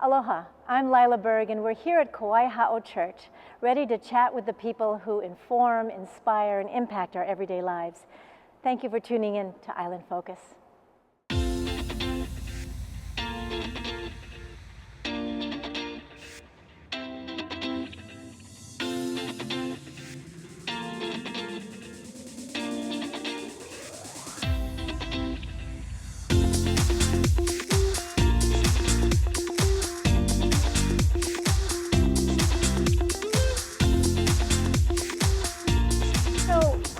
Aloha, I'm Lyla Berg, and we're here at Kawaiaha'o Church, ready to chat with the people who inform, inspire, and impact our everyday lives. Thank you for tuning in to Island Focus.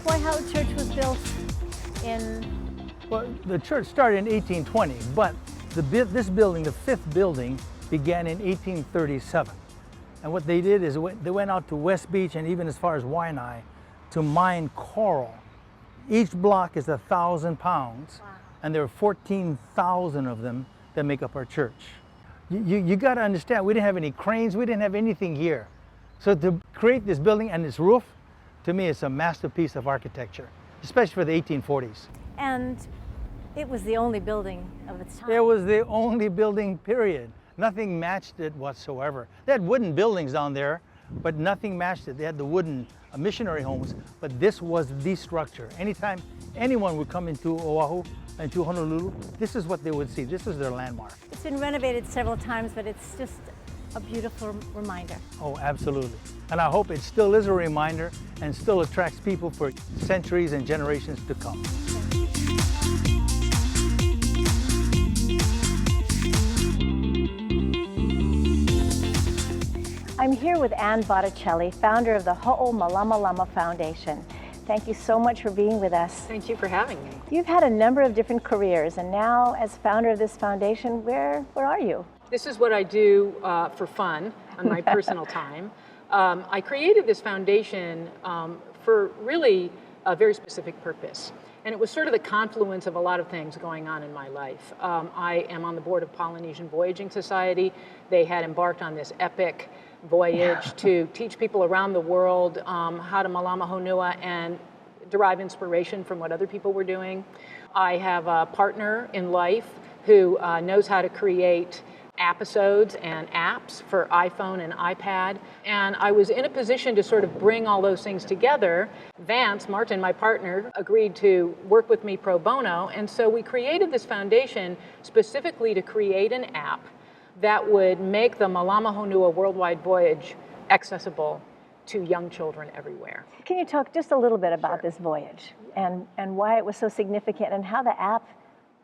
Kawaiaha'o Church was built in... Well, the church started in 1820, but this building, the fifth building, began in 1837. And what they did is they went out to West Beach and even as far as Waianae to mine coral. Each block is 1,000 pounds, wow. And there are 14,000 of them that make up our church. You got to understand, we didn't have any cranes, we didn't have anything here. So to create this building and this roof, to me, it's a masterpiece of architecture, especially for the 1840s. And it was the only building of its time. It was the only building, period. Nothing matched it whatsoever. They had wooden buildings down there, but nothing matched it. They had the wooden missionary homes, but this was the structure. Anytime anyone would come into Oʻahu, into Honolulu, this is what they would see. This is their landmark. It's been renovated several times, but it's just a beautiful reminder. Oh, absolutely. And I hope it still is a reminder and still attracts people for centuries and generations to come. I'm here with Ann Botticelli, founder of the Ho'omalama Foundation. Thank you so much for being with us. Thank you for having me. You've had a number of different careers, and now as founder of this foundation, where are you? This is what I do for fun on my personal time. I created this foundation for really a very specific purpose. And it was sort of the confluence of a lot of things going on in my life. I am on the board of Polynesian Voyaging Society. They had embarked on this epic voyage to teach people around the world how to malama honua and derive inspiration from what other people were doing. I have a partner in life who knows how to create episodes and apps for iPhone and iPad. And I was in a position to sort of bring all those things together. Vance Martin, my partner, agreed to work with me pro bono. And so we created this foundation specifically to create an app that would make the Malama Honua Worldwide Voyage accessible to young children everywhere. Can you talk just a little bit about this voyage and why it was so significant and how the app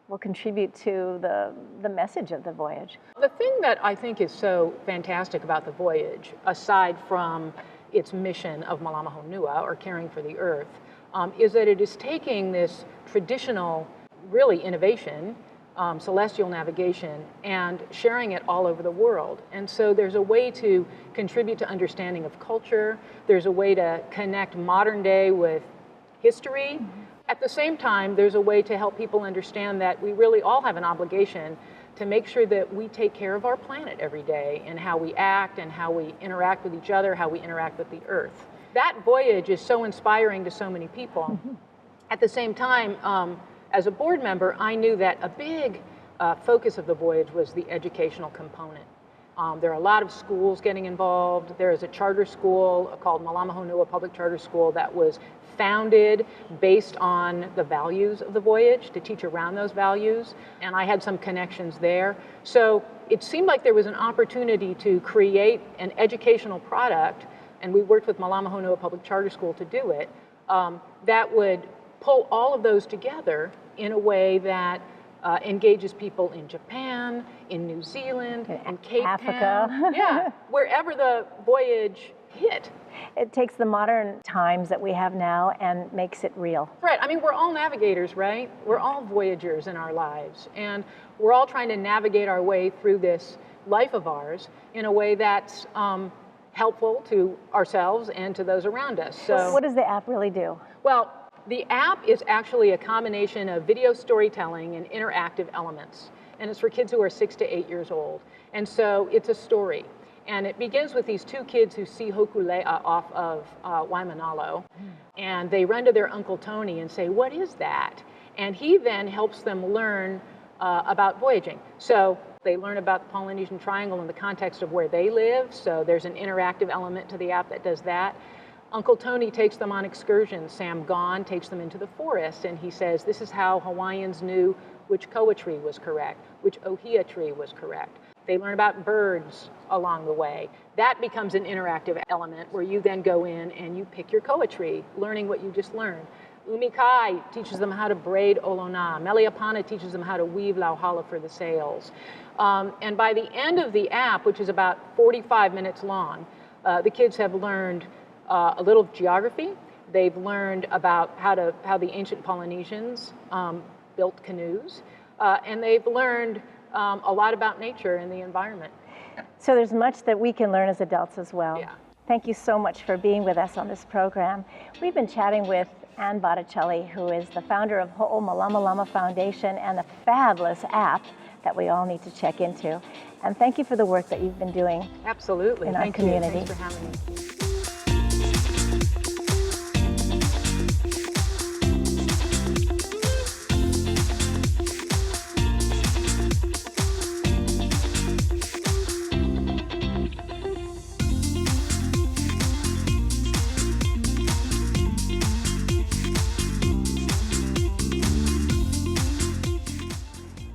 will contribute to the message of the voyage? The thing that I think is so fantastic about the voyage, aside from its mission of Malama Honua, or caring for the earth, is that it is taking this traditional, really innovation, celestial navigation, and sharing it all over the world. And so there's a way to contribute to understanding of culture. There's a way to connect modern day with history. Mm-hmm. At the same time, there's a way to help people understand that we really all have an obligation to make sure that we take care of our planet every day and how we act and how we interact with each other, how we interact with the earth. That voyage is so inspiring to so many people. Mm-hmm. At the same time, as a board member, I knew that a big focus of the voyage was the educational component. There are a lot of schools getting involved. There is a charter school called Malama Honua Public Charter School that was founded based on the values of the voyage, to teach around those values, and I had some connections there. So it seemed like there was an opportunity to create an educational product, and we worked with Malama Honua Public Charter School to do it, that would pull all of those together in a way that engages people in Japan, in New Zealand, in Cape Africa. Town, yeah, wherever the voyage hit. It takes the modern times that we have now and makes it real. Right, I mean, we're all navigators, right? We're all voyagers in our lives, and we're all trying to navigate our way through this life of ours in a way that's helpful to ourselves and to those around us. So, what does the app really do? Well, the app is actually a combination of video storytelling and interactive elements, and it's for kids who are 6 to 8 years old. And so it's a story. And it begins with these two kids who see Hokulea off of Waimanalo, and they run to their Uncle Tony and say, "What is that?" And he then helps them learn about voyaging. So They learn about the Polynesian Triangle in the context of where they live, so there's an interactive element to the app that does that. Uncle Tony takes them on excursions. Sam Gone takes them into the forest, and he says this is how Hawaiians knew which koa tree was correct, which ohia tree was correct. They learn about birds along the way. That becomes an interactive element where you then go in and you pick your koa tree, learning what you just learned. Umikai teaches them how to braid olona. Meliapana teaches them how to weave lauhala for the sails. And by the end of the app, which is about 45 minutes long, the kids have learned a little geography. They've learned about how the ancient Polynesians built canoes, and they've learned a lot about nature and the environment. So there's much that we can learn as adults as well. Yeah. Thank you so much for being with us on this program. We've been chatting with Ann Botticelli, who is the founder of Ho'o Malama Lama Foundation and the fabulous app that we all need to check into. And thank you for the work that you've been doing. Absolutely. In our community. Thanks for having me.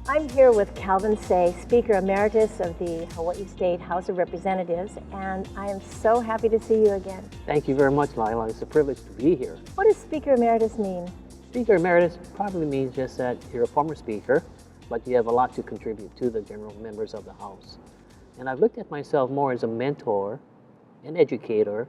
I'm here with Calvin Say, Speaker Emeritus of the Hawaii State House of Representatives, and I am so happy to see you again. Thank you very much, Lyla. It's a privilege to be here. What does Speaker Emeritus mean? Speaker Emeritus probably means just that you're a former speaker, but you have a lot to contribute to the general members of the House. And I've looked at myself more as a mentor, an educator,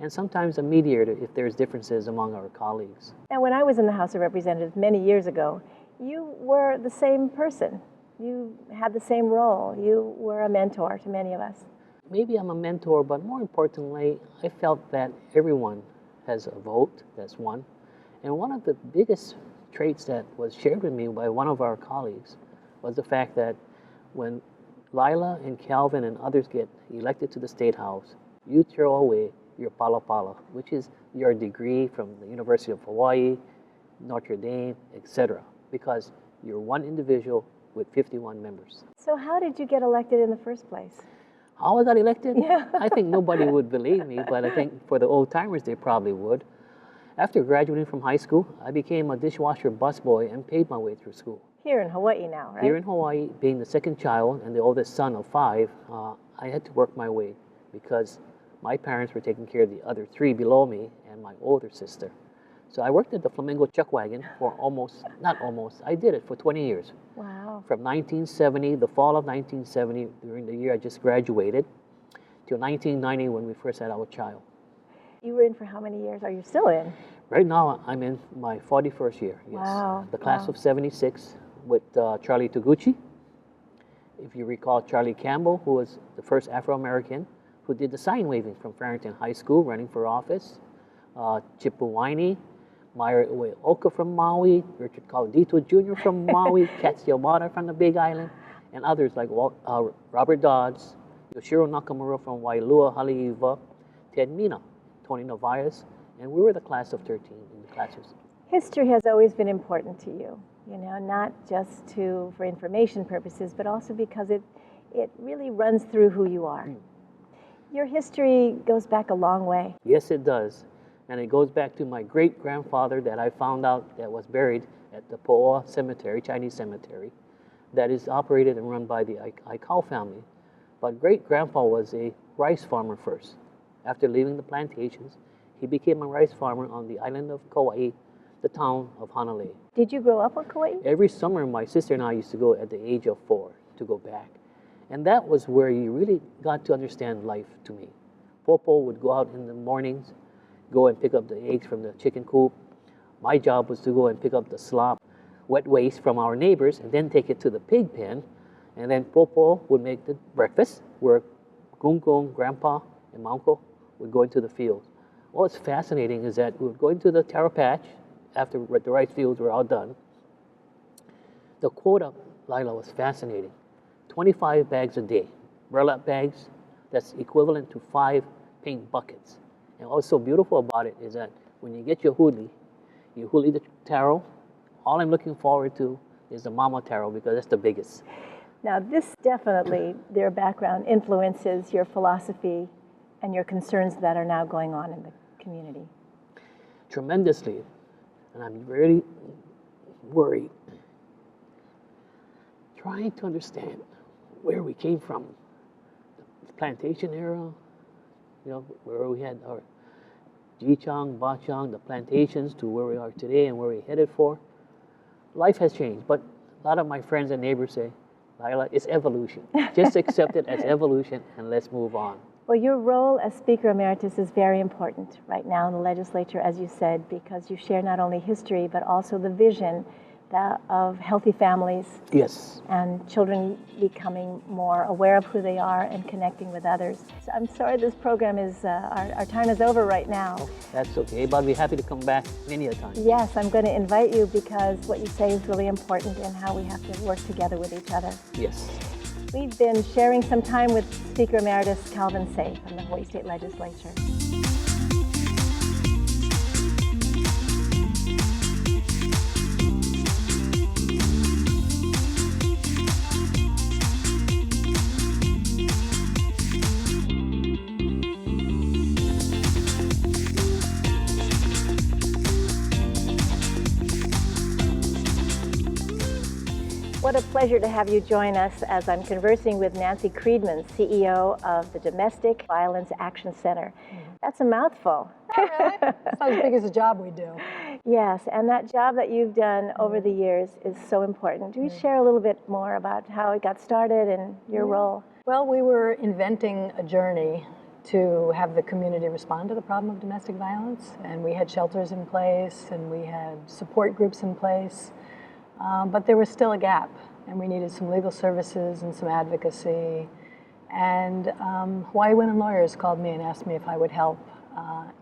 and sometimes a mediator if there's differences among our colleagues. Now, when I was in the House of Representatives many years ago, you were the same person. You had the same role. You were a mentor to many of us. Maybe I'm a mentor, but more importantly, I felt that everyone has a vote, that's one. And one of the biggest traits that was shared with me by one of our colleagues was the fact that when Lyla and Calvin and others get elected to the State House, you throw away your palapala, which is your degree from the University of Hawaii, Notre Dame, etc., because you're one individual with 51 members. So how did you get elected in the first place? How I got elected? Yeah. I think nobody would believe me, but I think for the old timers, they probably would. After graduating from high school, I became a dishwasher busboy and paid my way through school. Here in Hawaii now, right? Here in Hawaii, being the second child and the oldest son of 5, I had to work my way because my parents were taking care of the other 3 below me and my older sister. So I worked at the Flamingo Chuck Wagon for I did it for 20 years. Wow. From 1970, the fall of 1970, during the year I just graduated, till 1990 when we first had our child. You were in for how many years? Are you still in? Right now, I'm in my 41st year, yes. Wow. The class of 76 with Charlie Toguchi. If you recall Charlie Campbell, who was the first Afro-American who did the sign waving from Farrington High School, running for office. Chip Puwaini, Myra Ueoka from Maui, Richard Caldito Jr. from Maui, Katsi Yamada from the Big Island, and others like Robert Dodds, Yoshiro Nakamura from Wailua, Haleiwa, Ted Mina, Tony Narvaez, and we were the class of 13 in the classes. History has always been important to you, not just for information purposes, but also because it really runs through who you are. Your history goes back a long way. Yes, it does. And it goes back to my great-grandfather that I found out that was buried at the Po'a Cemetery, Chinese cemetery, that is operated and run by the Aikau family. But great-grandpa was a rice farmer first. After leaving the plantations, he became a rice farmer on the island of Kauai, the town of Hanalei. Did you grow up on Kauai? Every summer, my sister and I used to go at the age of 4 to go back. And that was where you really got to understand life to me. Popo would go out in the mornings, go and pick up the eggs from the chicken coop. My job was to go and pick up the slop, wet waste from our neighbors, and then take it to the pig pen. And then Popo would make the breakfast, where Gung, Grandpa, and Manko would go into the fields. What's fascinating is that we would go into the taro patch after the rice fields were all done. The quota, Lyla, was fascinating. 25 bags a day, burlap bags, that's equivalent to 5 paint buckets. And what's so beautiful about it is that when you get your huli, you huli the taro. All I'm looking forward to is the mama taro because that's the biggest. Now, this definitely, their background influences your philosophy and your concerns that are now going on in the community. Tremendously. And I'm very worried, trying to understand where we came from. The plantation era, where we had our Jichang, Bachang, the plantations, to where we are today and where we're headed for. Life has changed, but a lot of my friends and neighbors say, Lyla, it's evolution. Just accept it as evolution and let's move on. Well, your role as Speaker Emeritus is very important right now in the legislature, as you said, because you share not only history, but also the vision of healthy families. Yes. And children becoming more aware of who they are and connecting with others. So I'm sorry this program is, our time is over right now. Oh, that's okay, but I'll be happy to come back many a time. Yes, I'm going to invite you because what you say is really important in how we have to work together with each other. Yes. We've been sharing some time with Speaker Emeritus Calvin Say from the Hawaii State Legislature. What a pleasure to have you join us as I'm conversing with Nancy Creedman, CEO of the Domestic Violence Action Center. That's a mouthful. Not really. It's not as big as the job we do. Yes, and that job that you've done over the years is so important. Do you share a little bit more about how it got started and your role? Well, we were inventing a journey to have the community respond to the problem of domestic violence, and we had shelters in place and we had support groups in place. But there was still a gap, and we needed some legal services and some advocacy. And Hawaii Women Lawyers called me and asked me if I would help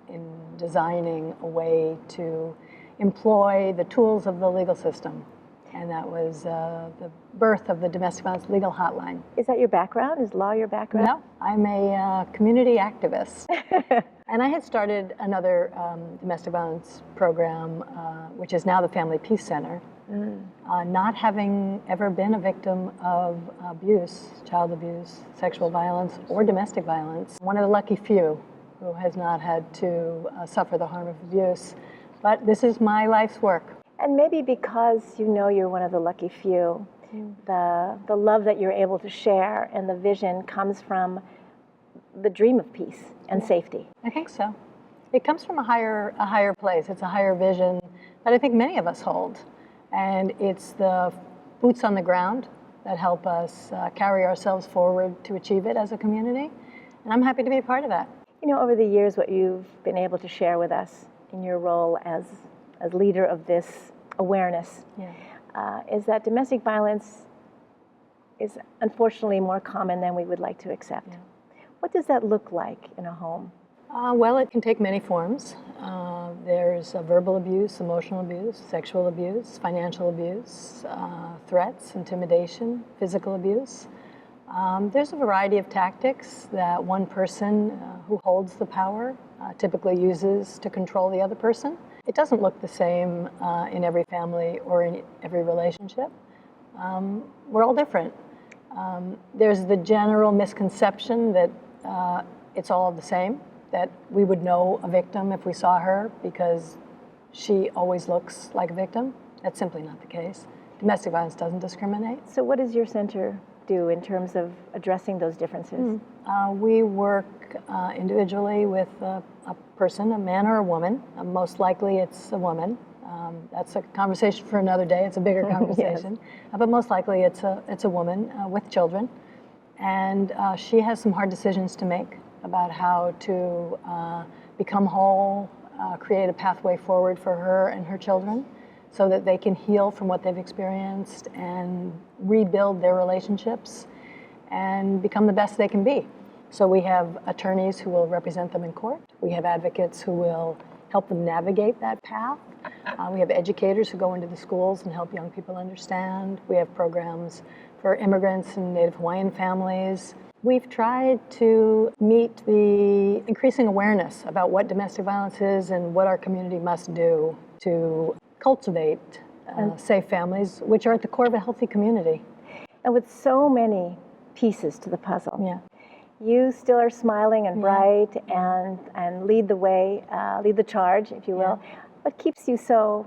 in designing a way to employ the tools of the legal system. And that was the birth of the Domestic Violence Legal Hotline. Is that your background? Is law your background? No, I'm a community activist. And I had started another domestic violence program, which is now the Family Peace Center. Not having ever been a victim of abuse, child abuse, sexual violence, or domestic violence. One of the lucky few who has not had to suffer the harm of abuse. But this is my life's work. And maybe because you know you're one of the lucky few, the love that you're able to share and the vision comes from the dream of peace and safety. I think so. It comes from a higher place. It's a higher vision that I think many of us hold. And it's the boots on the ground that help us carry ourselves forward to achieve it as a community. And I'm happy to be a part of that. You know, over the years, what you've been able to share with us in your role as leader of this awareness is that domestic violence is unfortunately more common than we would like to accept. Yeah. What does that look like in a home? Well, it can take many forms. There's verbal abuse, emotional abuse, sexual abuse, financial abuse, threats, intimidation, physical abuse. There's a variety of tactics that one person who holds the power typically uses to control the other person. It doesn't look the same in every family or in every relationship. We're all different. There's the general misconception that it's all the same, that we would know a victim if we saw her because she always looks like a victim. That's simply not the case. Domestic violence doesn't discriminate. So what does your center do in terms of addressing those differences? We work individually with a person, a man or a woman. Most likely it's a woman. That's a conversation for another day. It's a bigger conversation. Yes. But most likely it's a woman with children. And she has some hard decisions to make about how to become whole, create a pathway forward for her and her children so that they can heal from what they've experienced and rebuild their relationships and become the best they can be. So we have attorneys who will represent them in court. We have advocates who will help them navigate that path. We have educators who go into the schools and help young people understand. We have programs for immigrants and Native Hawaiian families. We've tried to meet the increasing awareness about what domestic violence is and what our community must do to cultivate safe families, which are at the core of a healthy community. and with so many pieces to the puzzle. Yeah. You still are smiling and bright and lead the way, lead the charge, if you will. What keeps you so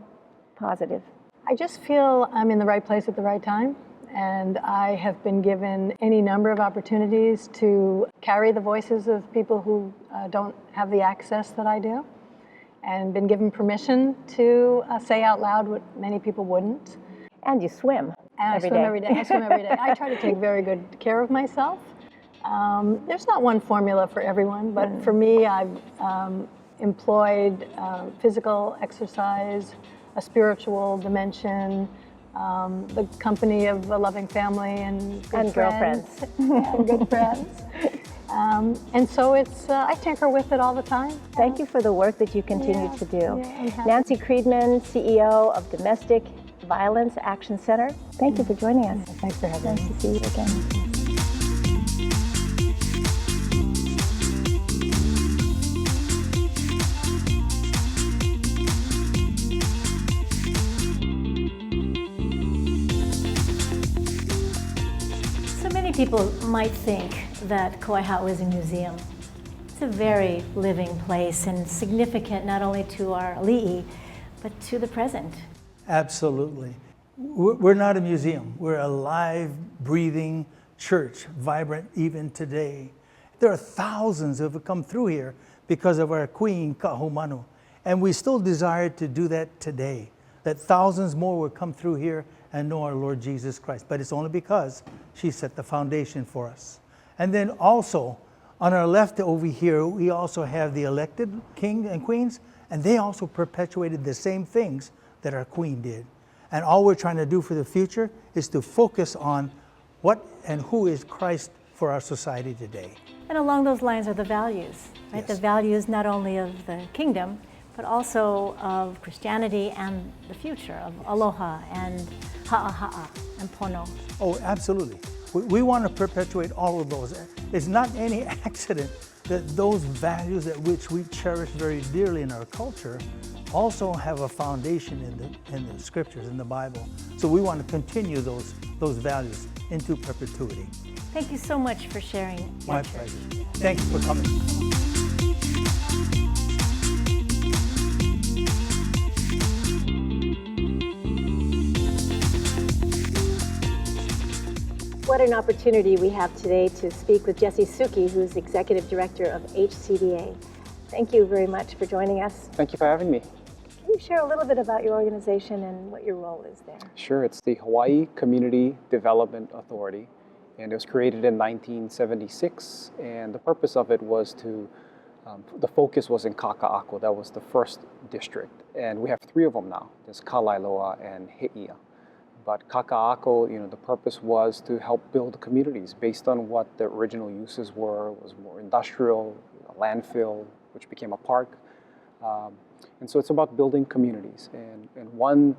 positive? I just feel I'm in the right place at the right time, and I have been given any number of opportunities to carry the voices of people who don't have the access that I do, and been given permission to say out loud what many people wouldn't. And you swim. And I swim every day. I swim every day. I try to take very good care of myself. There's not one formula for everyone, but for me, I've employed physical exercise, a spiritual dimension, the company of a loving family and good girlfriends. And good friends. And so it's, I tinker with it all the time. Thank you for the work that you continue to do. Yeah, Nancy Creedman, CEO of Domestic Violence Action Center. Thank you for joining us. Thanks for having me. Nice to see you again. People might think that Kawaiaha'o is a museum. It's a very living place and significant not only to our ali'i, but to the present. Absolutely. We're not a museum. We're a live, breathing church, vibrant even today. There are thousands who have come through here because of our Queen, Kahumanu. And we still desire to do that today, that thousands more will come through here and know our Lord Jesus Christ. But it's only because she set the foundation for us. And then also, on our left over here, we also have the elected king and queens, and they also perpetuated the same things that our queen did. And all we're trying to do for the future is to focus on what and who is Christ for our society today. And along those lines are the values, right? Yes. The values not only of the kingdom, but also of Christianity and the future of aloha and ha'aha'a and pono. Oh, absolutely. We want to perpetuate all of those. It's not any accident that those values that which we cherish very dearly in our culture also have a foundation in the scriptures, in the Bible. So we want to continue those values into perpetuity. Thank you so much for sharing your My church. pleasure. Thank you for coming. What an opportunity we have today to speak with Jesse Suki, who's Executive Director of HCDA. Thank you very much for joining us. Thank you for having me. Can you share a little bit about your organization and what your role is there? Sure, it's the Hawaii Community Development Authority, and it was created in 1976, and the purpose of it was to, the focus was in Kaka'ako. That was the first district, and we have 3 of them now. There's Kalailoa and He'ia. But Kaka'ako, the purpose was to help build communities based on what the original uses were. It was more industrial, a landfill, which became a park. And so it's about building communities. And one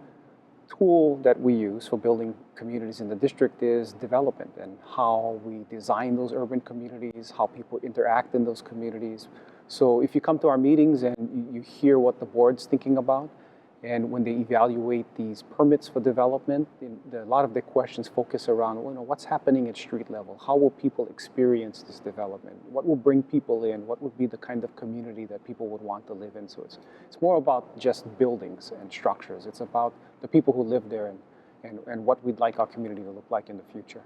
tool that we use for building communities in the district is development and how we design those urban communities, how people interact in those communities. So if you come to our meetings and you hear what the board's thinking about, and when they evaluate these permits for development, a lot of the questions focus around, what's happening at street level? How will people experience this development? What will bring people in? What would be the kind of community that people would want to live in? So it's more about just buildings and structures. It's about the people who live there and what we'd like our community to look like in the future.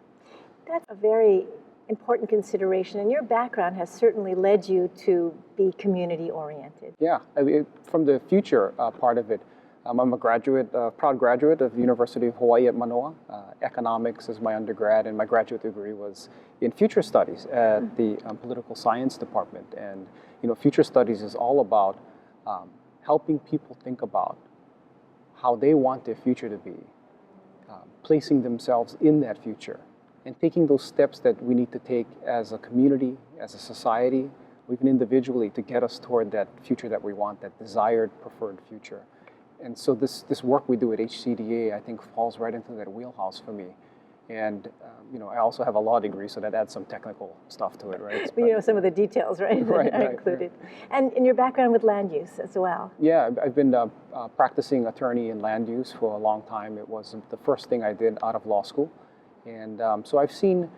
That's a very important consideration, and your background has certainly led you to be community-oriented. Yeah, from the future part of it, I'm a graduate, proud graduate of the University of Hawaii at Manoa. Economics is my undergrad, and my graduate degree was in future studies at the political science department. And future studies is all about helping people think about how they want their future to be, placing themselves in that future, and taking those steps that we need to take as a community, as a society, or even individually to get us toward that future that we want, that desired, preferred future. And so this work we do at HCDA, I think, falls right into that wheelhouse for me. And I also have a law degree, so that adds some technical stuff to it, right? Some of the details, right, right, that are included. And in your background with land use as well. Yeah, I've been practicing attorney in land use for a long time. It was the first thing I did out of law school. And so I've seen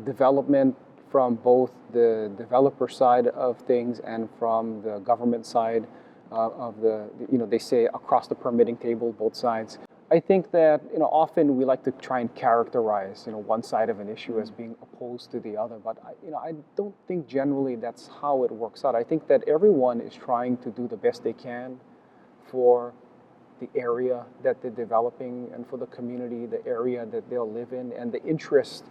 development from both the developer side of things and from the government side of they say across the permitting table, both sides. I think that often we like to try and characterize one side of an issue as being opposed to the other, but I don't think generally that's how it works out. I think that everyone is trying to do the best they can for the area that they're developing and for the community, the area that they'll live in, and the interest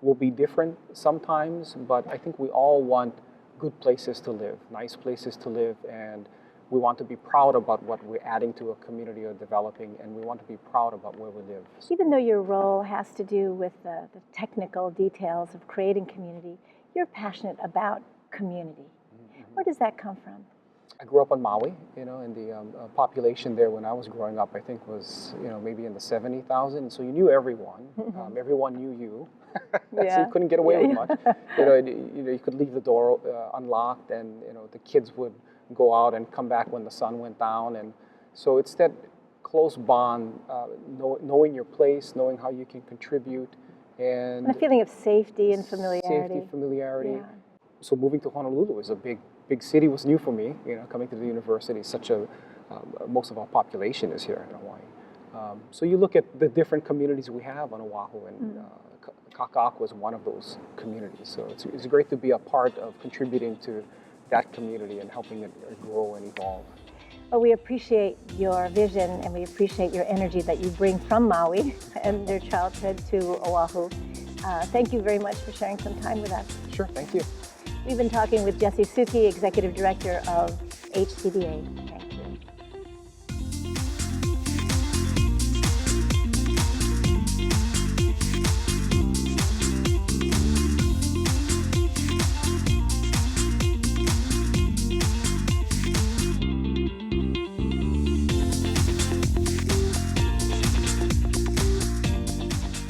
will be different sometimes, but I think we all want good places to live, nice places to live, and we want to be proud about what we're adding to a community or developing, and we want to be proud about where we live. Even though your role has to do with the technical details of creating community, you're passionate about community. Where does that come from? I grew up on Maui, and the population there when I was growing up, I think was, maybe in the 70,000. So you knew everyone. Everyone knew you. So you couldn't get away with much. You could leave the door unlocked, and the kids would go out and come back when the sun went down. And so it's that close bond, knowing your place, knowing how you can contribute, and a feeling of safety and familiarity. Safety, familiarity. Yeah. So moving to Honolulu is a big city. Was new for me, coming to the university. Most of our population is here in Hawaii. So you look at the different communities we have on Oahu, and Kaka'ako is one of those communities. So it's great to be a part of contributing to that community and helping it grow and evolve. Well, we appreciate your vision, and we appreciate your energy that you bring from Maui and your childhood to Oahu. Thank you very much for sharing some time with us. Sure, thank you. We've been talking with Jesse Suki, Executive Director of HCDA. Thank you.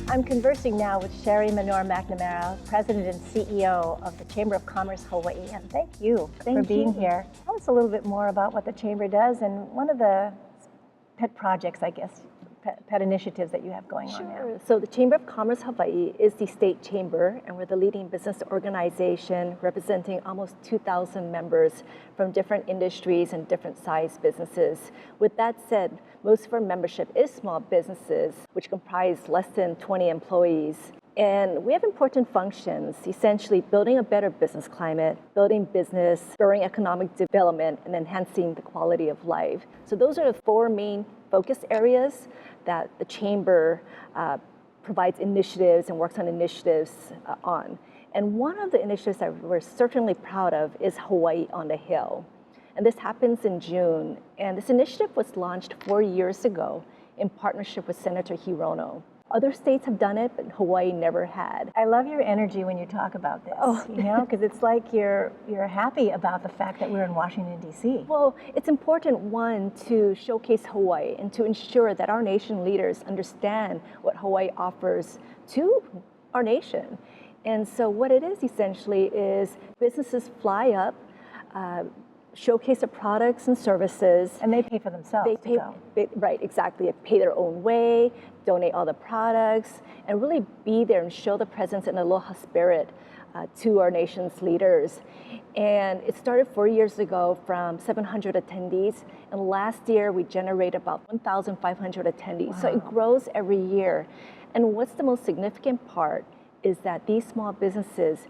I'm conversing now with Sherry Menor McNamara, President and CEO of the Chamber of Commerce Hawaii, and thank you for being here. Tell us a little bit more about what the Chamber does and one of the pet projects, I guess, pet initiatives that you have going on now. So the Chamber of Commerce Hawaii is the state chamber, and we're the leading business organization representing almost 2,000 members from different industries and different size businesses. With that said, most of our membership is small businesses, which comprise less than 20 employees. And we have important functions, essentially building a better business climate, building business, spurring economic development, and enhancing the quality of life. So those are the four main focus areas that the Chamber provides initiatives and works on initiatives on. And one of the initiatives that we're certainly proud of is Hawaii on the Hill. And this happens in June. And this initiative was launched 4 years ago in partnership with Senator Hirono. Other states have done it, but Hawaii never had. I love your energy when you talk about this, because it's like you're happy about the fact that we're in Washington, D.C. Well, it's important, one, to showcase Hawaii and to ensure that our nation leaders understand what Hawaii offers to our nation. And so what it is essentially is businesses fly up, showcase their products and services. And they pay for themselves. They pay, right, exactly. They pay their own way, donate all the products, and really be there and show the presence and aloha spirit to our nation's leaders. And it started 4 years ago from 700 attendees. And last year we generated about 1,500 attendees. Wow. So it grows every year. And what's the most significant part is that these small businesses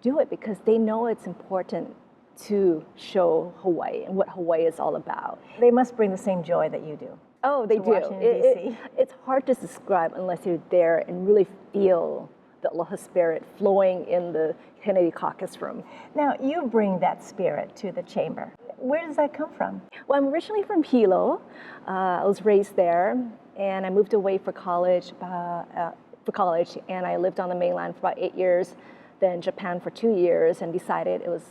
do it because they know it's important to show Hawaii and what Hawaii is all about. They must bring the same joy that you do. Oh, they do. Washington, D.C. It's hard to describe unless you're there and really feel the aloha spirit flowing in the Kennedy Caucus room. Now, you bring that spirit to the Chamber. Where does that come from? Well, I'm originally from Hilo. I was raised there, and I moved away for college, and I lived on the mainland for about 8 years, then Japan for 2 years, and decided it was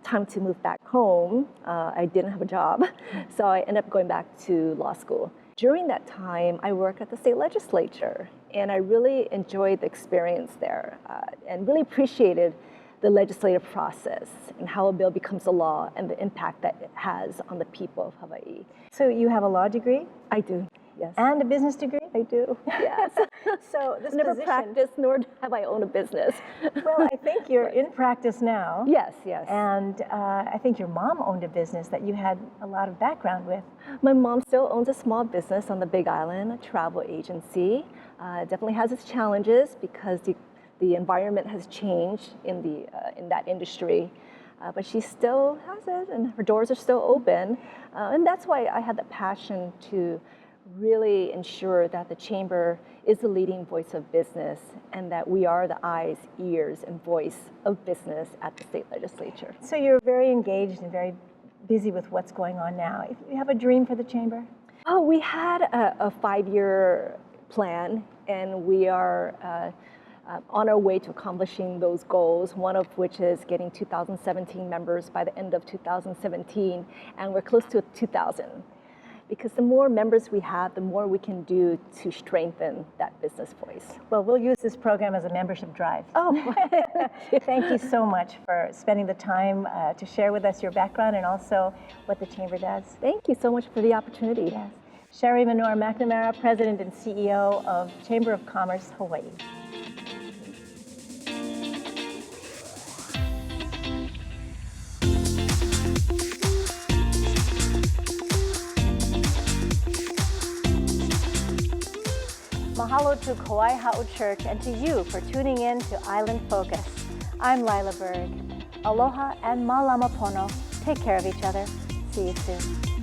time to move back home. I didn't have a job, so I ended up going back to law school. During that time, I worked at the state legislature, and I really enjoyed the experience there and really appreciated the legislative process and how a bill becomes a law and the impact that it has on the people of Hawaii. So you have a law degree? I do. yes. And a business degree? I do, yes. So this Never position, practiced, nor have I owned a business. well, I think you're in practice now. Yes, yes. And I think your mom owned a business that you had a lot of background with. My mom still owns a small business on the Big Island, a travel agency. Definitely has its challenges because the environment has changed in that industry. But she still has it, and her doors are still open. And that's why I had the passion to really ensure that the Chamber is the leading voice of business and that we are the eyes, ears, and voice of business at the state legislature. So you're very engaged and very busy with what's going on now. If you have a dream for the Chamber? Oh, we had a 5-year plan, and we are on our way to accomplishing those goals, one of which is getting 2017 members by the end of 2017, and we're close to 2,000. Because the more members we have, the more we can do to strengthen that business voice. Well, we'll use this program as a membership drive. Oh, Thank you so much for spending the time to share with us your background and also what the Chamber does. thank you so much for the opportunity. Yes. Sherry Manoa McNamara, President and CEO of Chamber of Commerce, Hawaii. Mahalo to Kawaiaha'o Church and to you for tuning in to Island Focus. I'm Lyla Berg. Aloha and malama pono. Take care of each other. See you soon.